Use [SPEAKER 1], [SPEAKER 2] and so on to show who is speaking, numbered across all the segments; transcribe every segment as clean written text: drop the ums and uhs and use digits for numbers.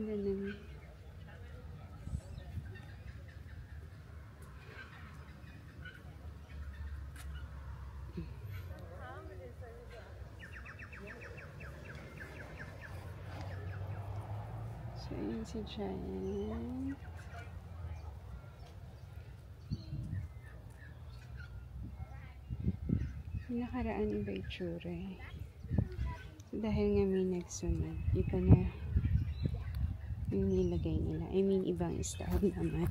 [SPEAKER 1] Ganda naman. So, yun si Giant. Nakaraan iba itsura eh. So, dahil nga may nagsunod, iba na yung nilagay nila. I mean, ibang style naman.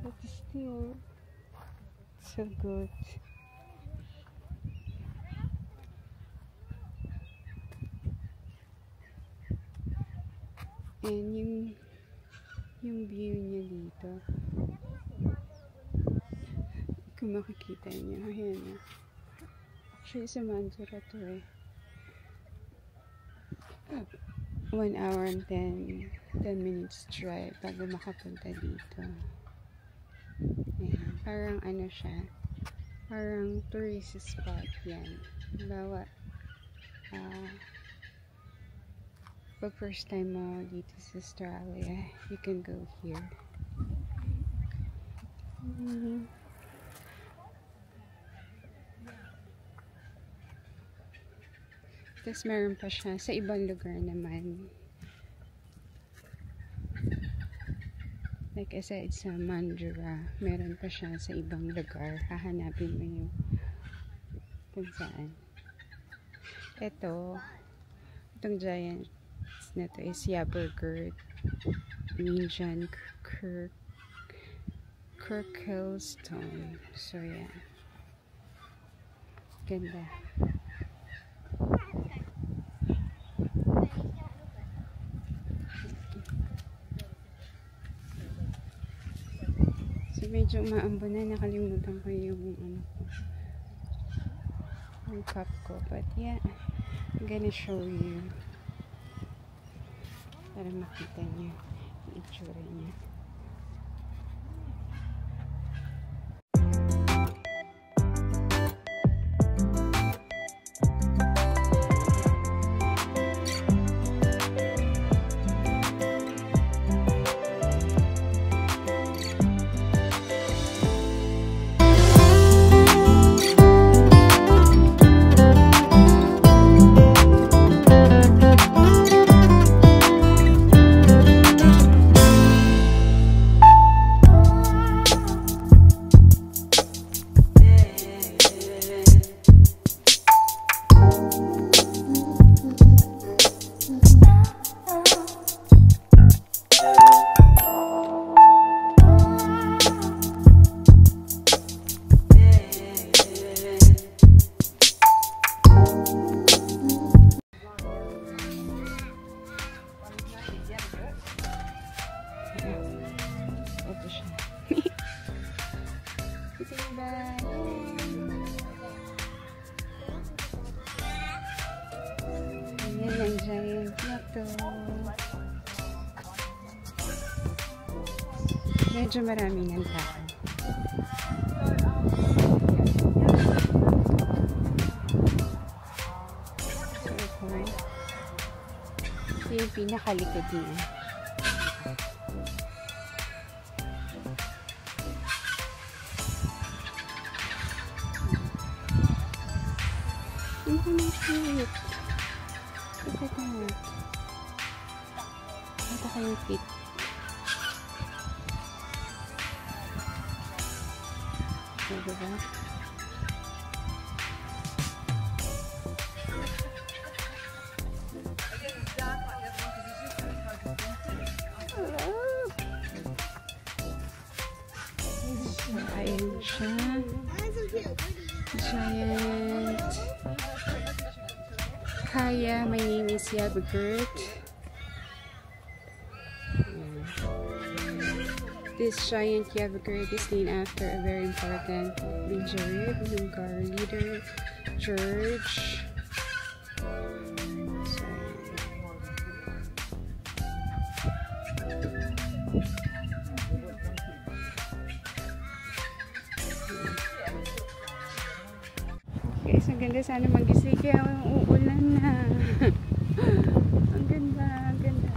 [SPEAKER 1] But still, so good. And yung view niya dito. Kung makikita niyo, ayan na. Actually, sa Mandurah to eh. 1 hour and 10 minutes drive bago makapunta dito. Ayan. Parang ano siya, parang tourist spot yan. Bawa, pag first time mo dito sa Australia, you can go here. Tapos meron pa siya sa ibang lugar naman. Like I said, sa Mandurah, meron pa siya sa ibang lugar. Hahanapin mo yung kung saan. Itong giant na to is Yaburgurt Region Kirkleestone. So yeah. Ganda. So medyo umaambo na, nakalimutan ko yung yung cup ko, but yeah, I'm gonna show you para makita niyo yung itsura niya. Ito siya. Ayan ang giant na to. Medyo marami ng tao. Ito yung pinakalikod niya. Ito na cute. Ito na. Ito kayong fit. Ito diba? Ayan siya. Giant. Hi, my name is Yaburgurt. This giant Yaburgurt is named after a very important Bulgarian leader, George. Guys, ang ganda, sana magising kaya uulan na. Ang ganda, ang ganda.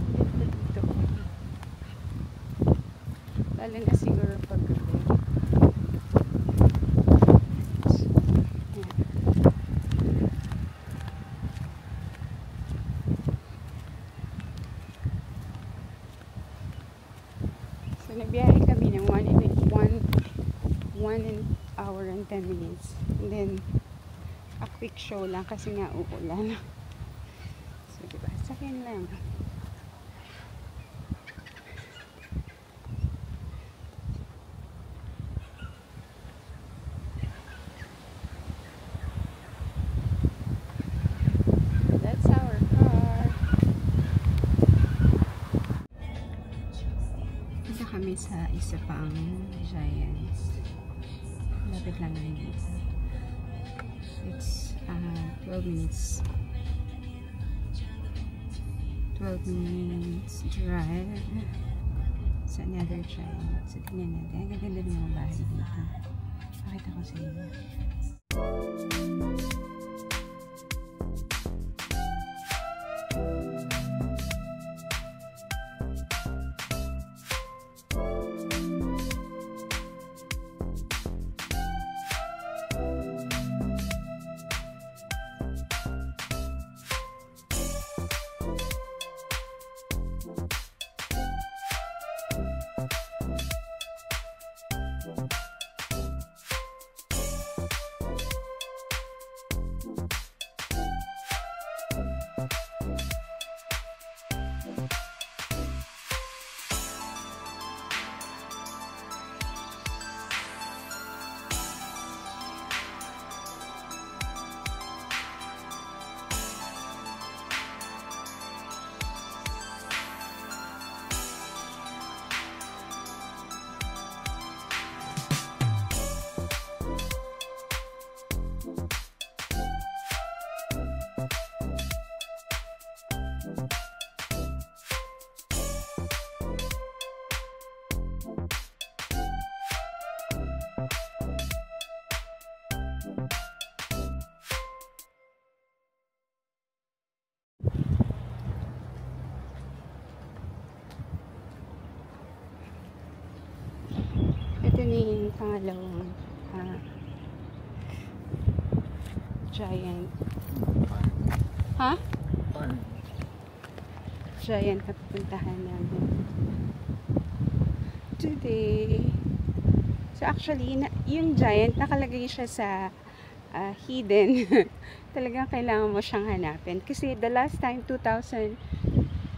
[SPEAKER 1] nabiyahe kami ng 1 hour and 10 minutes. And then, a quick show lang kasi nga uulan. So, diba? Sakyan lang. That's our car. Punta kami sa isa pang Giants. Lapit lang na dito. It's 12 minutes drive sa another Giant. So, tingnan natin. Ang ganda ng mga bahay dito. Pakita ko sa inyo. Ito na yung pangalawang Giant. Ha? Giant na pupuntahan namin today. So actually, yung Giant, nakalagay siya sa hidden. Talagang kailangan mo siyang hanapin. Kasi the last time, 2024,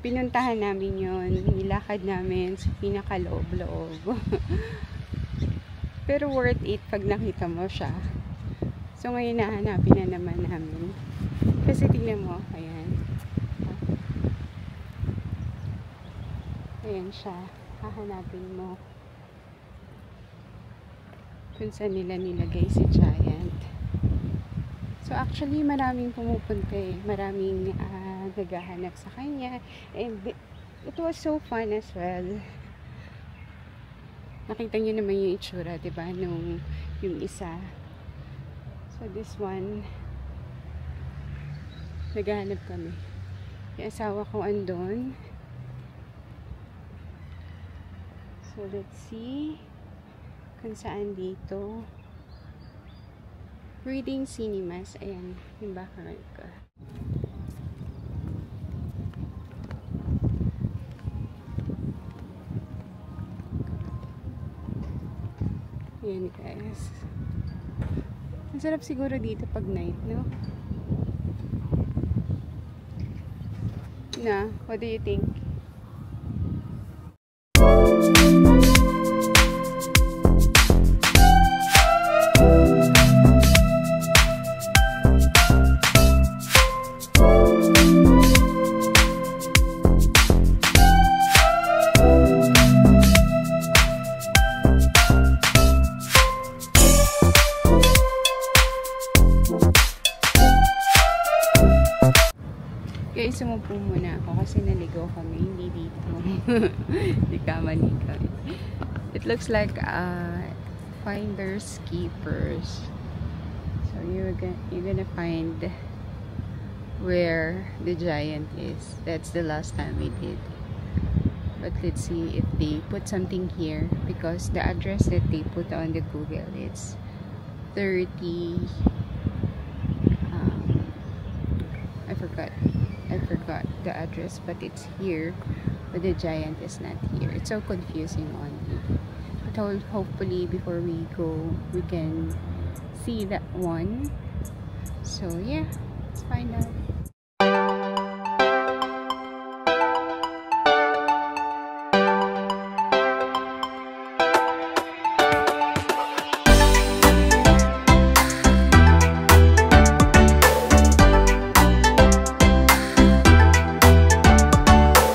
[SPEAKER 1] pinuntahan namin yun. Nilakad namin sa pinakaloob-loob. Pero worth it pag nakita mo siya. So ngayon nahanapin na naman namin. Kasi tingnan mo, ayan. Ayan siya. Hahanapin mo kung saan nila nilagay si Giant. So actually, maraming pumupunta eh. Maraming naghahanap sa kanya. And it was so fun as well. Nakita niyo naman yung itsura, diba? Nung yung isa. So this one, naghahanap kami. Yung asawa ko andun. So let's see kung saan dito. Reading Cinemas. Ayan, yung background ko. Ayan guys. Ang sarap siguro dito pag night, no? Na, what do you think? Guys, sumupo muna ako kasi naligaw kami, hindi dito. Nagkamali kami. It looks like finders keepers. So you're gonna find where the Giant is. That's the last time we did. But let's see if they put something here, because the address that they put on the Google, it's 30 I forgot. the address, but it's here, but the giant is not here. It's so confusing only. But hopefully before we go, we can see that one. So yeah, let's find out.